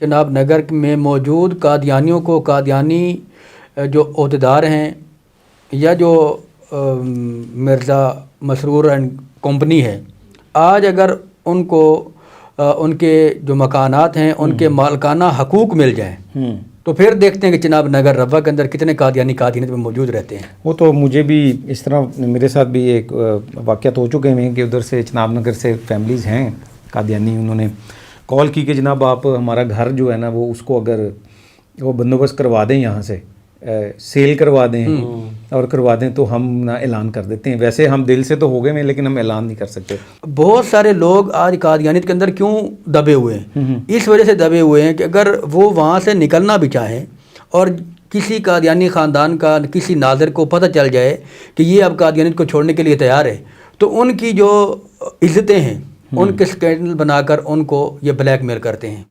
جناب نگر میں موجود قادیانیوں کو قادیانی جو عہدیدار ہیں یا جو مرزا مسرور اینڈ کمپنی ہے، آج اگر ان کو ان کے جو مکانات ہیں ان کے مالکانہ حقوق مل جائیں تو پھر دیکھتے ہیں کہ جناب نگر روا کے اندر کتنے قادیانی قادیانیت میں موجود رہتے ہیں۔ وہ تو مجھے بھی اس طرح میرے ساتھ بھی ایک واقعات ہو چکے ہیں کہ ادھر سے جناب نگر سے فیملیز ہیں قادیانی، انہوں نے کال کی کہ جناب آپ ہمارا گھر جو ہے نا وہ اس کو اگر وہ بندوبست کروا دیں، یہاں سے سیل کروا دیں اور کروا دیں تو ہم نہ اعلان کر دیتے ہیں۔ ویسے ہم دل سے تو ہو گئے ہیں لیکن ہم اعلان نہیں کر سکتے۔ بہت سارے لوگ آج قادیانیت کے اندر کیوں دبے ہوئے ہیں؟ اس وجہ سے دبے ہوئے ہیں کہ اگر وہ وہاں سے نکلنا بھی چاہیں اور کسی قادیانی خاندان کا کسی ناظر کو پتہ چل جائے کہ یہ اب قادیانیت کو چھوڑنے کے لیے تیار ہے تو ان کی جو عزتیں ہیں ان کے سکینڈل بنا کر ان کو یہ بلیک میل کرتے ہیں۔